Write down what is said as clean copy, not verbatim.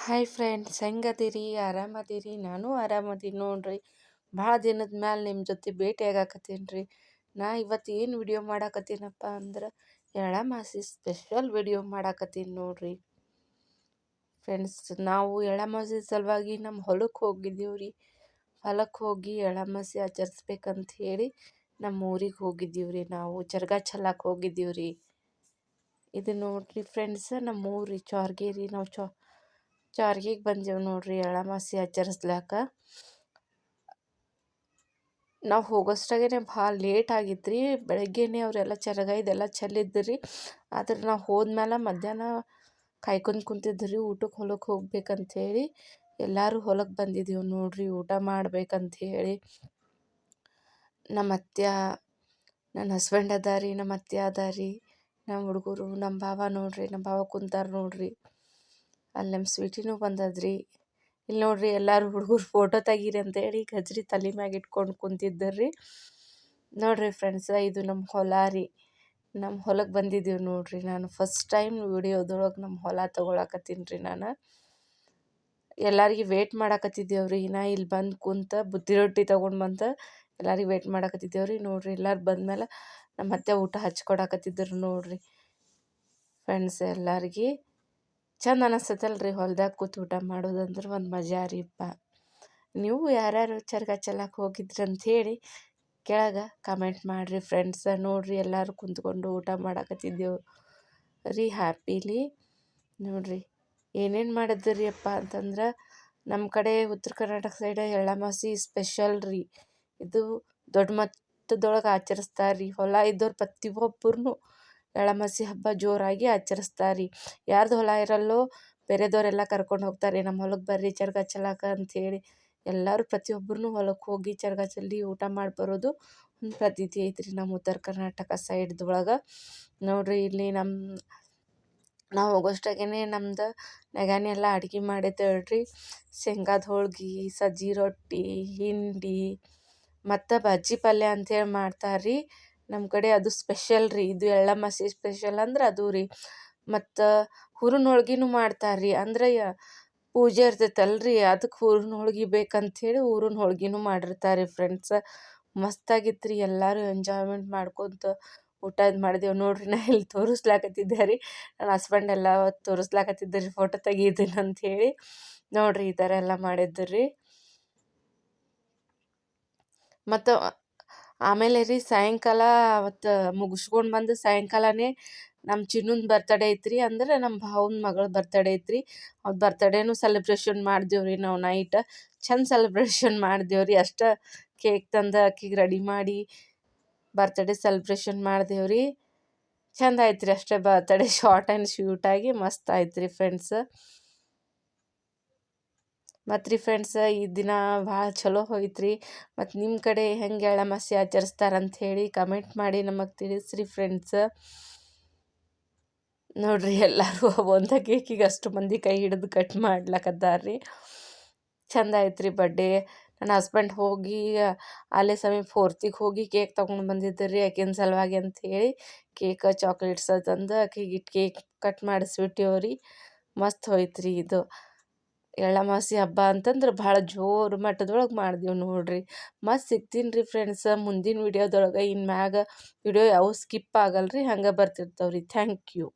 Hi friends, ಹೆಂಗದಿರಿ? ಆರಾಮದಿರಿ? ನಾನು ಆರಾಮದೀನಿ ನೋಡ್ರಿ. ಭಾಳ ದಿನದ ಮ್ಯಾಲೆ ನಿಮ್ಮ ಜೊತೆ ಭೇಟಿ ಆಗಾಕತ್ತೀನಿ ರೀ. ನಾ ಇವತ್ತು ಏನು ವಿಡಿಯೋ ಮಾಡಾಕತ್ತೀನಪ್ಪ ಅಂದ್ರೆ ಎಳ್ಳಮಾಸಿ ಸ್ಪೆಷಲ್ ವಿಡಿಯೋ ಮಾಡಾಕತ್ತೀನಿ ನೋಡ್ರಿ. ಫ್ರೆಂಡ್ಸ್, ನಾವು ಎಳ್ಳಮಾಸಿ ಸಲುವಾಗಿ ನಮ್ಮ ಹೊಲಕ್ಕೆ ಹೋಗಿದ್ದೀವಿ ರೀ. ಹೊಲಕ್ಕೆ ಹೋಗಿ ಎಳ್ಳಮಾಸಿ ಆಚರಿಸ್ಬೇಕಂತ ಹೇಳಿ ನಮ್ಮ ಊರಿಗೆ ಹೋಗಿದ್ದೀವಿ ರೀ. ನಾವು ಚರ್ಗ ಚೆಲ್ಲಕ್ಕೆ ಹೋಗಿದ್ದೀವಿ ರೀ. ಇದು ನೋಡ್ರಿ ಫ್ರೆಂಡ್ಸ್, ನಮ್ಮ ಊರಿ ಚಾರ್ಗೇರಿ. ನಾವು ಚಾರ್ಗಿಗೆ ಬಂದೆವು ನೋಡ್ರಿ ಎಳ್ಳಮಾಸಿ ಆಚರಿಸ್ಲಾಕ. ನಾವು ಹೋಗೋಷ್ಟಾಗೇ ಭಾಳ ಲೇಟ್ ಆಗಿತ್ತು ರೀ. ಬೆಳಗ್ಗೆನೇ ಅವರೆಲ್ಲ ಚರಗ ಇದೆಲ್ಲ ಚೆಲ್ಲಿದ್ರಿ. ಆದ್ರೆ ನಾವು ಹೋದ್ಮೇಲೆ ಮಧ್ಯಾಹ್ನ ಕಾಯ್ಕೊಂಡು ಕುಂತಿದ್ರಿ ಊಟಕ್ಕೆ ಹೊಲಕ್ಕೆ ಹೋಗ್ಬೇಕಂಥೇಳಿ. ಎಲ್ಲರೂ ಹೊಲಕ್ಕೆ ಬಂದಿದ್ದೀವಿ ನೋಡ್ರಿ ಊಟ ಮಾಡ್ಬೇಕಂಥೇಳಿ. ನಮ್ಮ ಅತ್ತೆ, ನನ್ನ ಹಸ್ಬೆಂಡ್ ಅದಾರಿ, ನಮ್ಮ ಅತ್ತೆ ಅದಾರಿ, ನಮ್ಮ ಹುಡುಗರು, ನಮ್ಮ ಭಾವ ನೋಡ್ರಿ. ನಮ್ಮ ಭಾವ ಕುಂತಾರ ನೋಡ್ರಿ. ಅಲ್ಲಿ ನಮ್ಮ ಸ್ವೀಟಿನೂ ಬಂದದ್ರಿ. ಇಲ್ಲಿ ನೋಡ್ರಿ ಎಲ್ಲರೂ ಹುಡುಗರು ಫೋಟೋ ತೆಗೀರಿ ಅಂತೇಳಿ ಗಜ್ರಿ ತಲೆ ಮ್ಯಾಗ ಇಟ್ಕೊಂಡು ಕುಂತಿದ್ದರ್ರಿ. ನೋಡ್ರಿ ಫ್ರೆಂಡ್ಸ, ಇದು ನಮ್ಮ ಹೊಲ ರೀ. ನಮ್ಮ ಹೊಲಕ್ಕೆ ಬಂದಿದ್ದೀವಿ ನೋಡ್ರಿ. ನಾನು ಫಸ್ಟ್ ಟೈಮ್ ವಿಡಿಯೋದೊಳಗೆ ನಮ್ಮ ಹೊಲ ತೊಗೊಳಕತ್ತೀನಿ ರೀ. ನಾನು ಎಲ್ಲರಿಗೆ ವೇಟ್ ಮಾಡಾಕತ್ತಿದ್ದೇವ್ರಿ. ನಾ ಇಲ್ಲಿ ಬಂದು ಕುಂತ ಬುತ್ತಿ ರೊಟ್ಟಿ ತೊಗೊಂಡು ಬಂತ ಎಲ್ಲರಿಗೆ ವೇಟ್ ಮಾಡಾಕತ್ತಿದ್ದೇವ್ರಿ. ನೋಡ್ರಿ ಎಲ್ಲರೂ ಬಂದಮೇಲೆ ನಮ್ಮ ಅತ್ತೆ ಊಟ ಹಚ್ಕೊಡಾಕತ್ತಿದ್ರು ನೋಡ್ರಿ. ಫ್ರೆಂಡ್ಸ್, ಎಲ್ಲರಿಗೆ ಚಂದ ಅನಿಸ್ತೈತಲ್ರಿ ಹೊಲ್ದಾಗ ಕೂತು ಊಟ ಮಾಡೋದಂದ್ರೆ ಒಂದು ಮಜಾ ರೀಪ್ಪ. ನೀವು ಯಾರ್ಯಾರು ಚರ್ಗ ಚೆಲ್ಲಕ್ಕೆ ಹೋಗಿದ್ರಿ ಅಂಥೇಳಿ ಕೆಳಗೆ ಕಮೆಂಟ್ ಮಾಡಿರಿ ಫ್ರೆಂಡ್ಸ. ನೋಡ್ರಿ ಎಲ್ಲರೂ ಕುಂತ್ಕೊಂಡು ಊಟ ಮಾಡಾಕತ್ತಿದ್ದೆವು ರೀ ಹ್ಯಾಪಿಲಿ. ನೋಡ್ರಿ ಏನೇನು ಮಾಡಿದ್ರಿ ಅಪ್ಪ ಅಂತಂದ್ರೆ, ನಮ್ಮ ಕಡೆ ಉತ್ತರ ಕರ್ನಾಟಕ ಸೈಡ್ ಎಳ್ಳಮಾಸಿ ಸ್ಪೆಷಲ್ ರೀ. ಇದು ದೊಡ್ಡ ಮಟ್ಟದೊಳಗೆ ಆಚರಿಸ್ತಾರೆ ರೀ. ಹೊಲ ಇದ್ದವ್ರು ಪ್ರತಿಯೊಬ್ಬರೂ ಎಳ್ಳಮಾಸಿ ಹಬ್ಬ ಜೋರಾಗಿ ಆಚರಿಸ್ತಾರೆ ರೀ. ಯಾರ್ದು ಹೊಲ ಇರಲ್ಲೋ ಬೇರೆದವರೆಲ್ಲ ಕರ್ಕೊಂಡು ಹೋಗ್ತಾರೆ, ನಮ್ಮ ಹೊಲಕ್ಕೆ ಬರ್ರಿ ಚರ್ಗ ಚೆಲ್ಲಕ ಅಂಥೇಳಿ. ಎಲ್ಲರೂ ಪ್ರತಿಯೊಬ್ಬರೂ ಹೊಲಕ್ಕೆ ಹೋಗಿ ಚರ್ಗ ಚೆಲ್ಲಿ ಊಟ ಮಾಡಿ ಬರೋದು ಒಂದು ಪದ್ಧತಿ ಐತ್ರಿ ನಮ್ಮ ಉತ್ತರ ಕರ್ನಾಟಕ ಸೈಡ್ದೊಳಗೆ. ನೋಡ್ರಿ ಇಲ್ಲಿ ನಾವು ಹೋಗೋಷ್ಟಾಗೇ ನಮ್ದು ನೆಗಾನಿ ಎಲ್ಲ ಅಡುಗೆ ಮಾಡೈತೇಳ್ರಿ. ಶೇಂಗಾದ ಹೋಳ್ಗೆ, ಸಜ್ಜಿ ರೊಟ್ಟಿ, ಹಿಂಡಿ ಮತ್ತು ಬಜ್ಜಿ ಪಲ್ಯ ಅಂಥೇಳಿ ಮಾಡ್ತಾರೆ ರೀ ನಮ್ಮ ಕಡೆ. ಅದು ಸ್ಪೆಷಲ್ ರೀ. ಇದು ಎಳ್ಳಮಾಸಿ ಸ್ಪೆಷಲ್ ಅಂದ್ರೆ ಅದು ರೀ. ಮತ್ತು ಹೂರಣ ಹೋಳ್ಗಿನೂ ಮಾಡ್ತಾರೆ ರೀ. ಅಂದ್ರೆ ಪೂಜೆ ಇರ್ತೈತಲ್ರಿ, ಅದಕ್ಕೆ ಹೂರಣ ಹೋಳ್ಗೆ ಬೇಕಂಥೇಳಿ ಹೂರಣ ಹೋಳ್ಗಿನೂ ಮಾಡಿರ್ತಾರೆ ರೀ ಫ್ರೆಂಡ್ಸ. ಮಸ್ತಾಗಿತ್ತು ರೀ. ಎಲ್ಲರೂ ಎಂಜಾಯ್ಮೆಂಟ್ ಮಾಡ್ಕೊತ ಊಟ ಇದು ಮಾಡಿದೆವು ನೋಡ್ರಿ. ನಾ ಇಲ್ಲಿ ತೋರಿಸ್ಲಾಕತ್ತಿದ್ದೆ ರೀ, ನನ್ನ ಹಸ್ಬೆಂಡ್ ಎಲ್ಲ ತೋರಿಸ್ಲಾಕತ್ತಿದ್ದೆ ರೀ ಫೋಟೋ ತೆಗೀತೀನಿ ಅಂಥೇಳಿ. ನೋಡ್ರಿ ಈ ಥರ ಎಲ್ಲ ಮಾಡಿದ್ದು ರೀ. ಮತ್ತು ಆಮೇಲೆ ರೀ ಸಾಯಂಕಾಲ ಅವತ್ತು ಮುಗಿಸ್ಕೊಂಡು ಬಂದು ಸಾಯಂಕಾಲನೇ ನಮ್ಮ ಚಿನ್ನುಂದು ಬರ್ತಡೇ ಐತ್ರಿ. ಅಂದ್ರೆ ನಮ್ಮ ಭಾವನ ಮಗಳ ಬರ್ತಡೇ ಐತ್ರಿ. ಅವ್ರ ಬರ್ತಡೇನೂ ಸೆಲೆಬ್ರೇಷನ್ ಮಾಡಿದೆವು ರೀ ನಾವು ನೈಟ್. ಚಂದ ಸೆಲೆಬ್ರೇಷನ್ ಮಾಡಿದೆವು ರೀ. ಅಷ್ಟು ಕೇಕ್ ತಂದು ಆಕಿಗೆ ರೆಡಿ ಮಾಡಿ ಬರ್ತಡೇ ಸೆಲೆಬ್ರೇಷನ್ ಮಾಡಿದೆವು ರೀ. ಚಂದ ಆಯ್ತು ರೀ. ಅಷ್ಟೇ ಬರ್ತಡೇ ಶಾರ್ಟ್ ಆ್ಯಂಡ್ ಸ್ವೀಟಾಗಿ ಮಸ್ತ್ ಆಯ್ತು ರೀ ಫ್ರೆಂಡ್ಸ್. ಮತ್ತು ರೀ ಫ್ರೆಂಡ್ಸ್, ಈ ದಿನ ಭಾಳ ಚಲೋ ಹೋಯ್ತು ರೀ. ಮತ್ತು ನಿಮ್ಮ ಕಡೆ ಹೆಂಗೆ ಎಳ್ಳಮಾಸಿ ಆಚರಿಸ್ತಾರಂಥೇಳಿ ಕಮೆಂಟ್ ಮಾಡಿ ನಮಗೆ ತಿಳಿಸ್ರಿ ಫ್ರೆಂಡ್ಸ್. ನೋಡ್ರಿ ಎಲ್ಲರೂ ಒಂದೇ ಕೇಕಿಗೆ ಅಷ್ಟು ಮಂದಿ ಕೈ ಹಿಡಿದು ಕಟ್ ಮಾಡ್ಲಕತ್ತಾರ್ರಿ. ಚಂದ ಆಯ್ತು ರೀ ಬಡ್ಡೇ. ನನ್ನ ಹಸ್ಬೆಂಡ್ ಹೋಗಿ ಅಲ್ಲೇ ಸಮೀಪ ಫೋರ್ತಿಗೆ ಹೋಗಿ ಕೇಕ್ ತೊಗೊಂಡು ಬಂದಿದ್ದರು ರೀ ಆಕಿನ ಸಲುವಾಗಿ ಅಂಥೇಳಿ. ಕೇಕ್ ಚಾಕ್ಲೇಟ್ಸ್ ತಂದು ಆಕಿಗೆ ಕೇಕ್ ಕಟ್ ಮಾಡಿಸ್ಬಿಟ್ಟೆವು ರೀ. ಮಸ್ತ್ ಹೋಯ್ತು ರೀ ಇದು ಎಳ್ಳಮಾಸಿ ಹಬ್ಬ ಅಂತಂದ್ರೆ ಭಾಳ ಜೋರು ಮಟ್ಟದೊಳಗೆ ಮಾಡಿದೆವು ನೋಡ್ರಿ. ಮಸ್ತ್ ಸಿಗ್ತೀನಿ ರೀ ಫ್ರೆಂಡ್ಸ ಮುಂದಿನ ವಿಡಿಯೋದೊಳಗೆ. ಇನ್ನು ಮ್ಯಾಗ ವಿಡಿಯೋ ಯಾವ ಸ್ಕಿಪ್ ಆಗಲ್ಲ ರೀ, ಹಂಗೆ ಬರ್ತಿರ್ತಾವೆ ರೀ. Thank you.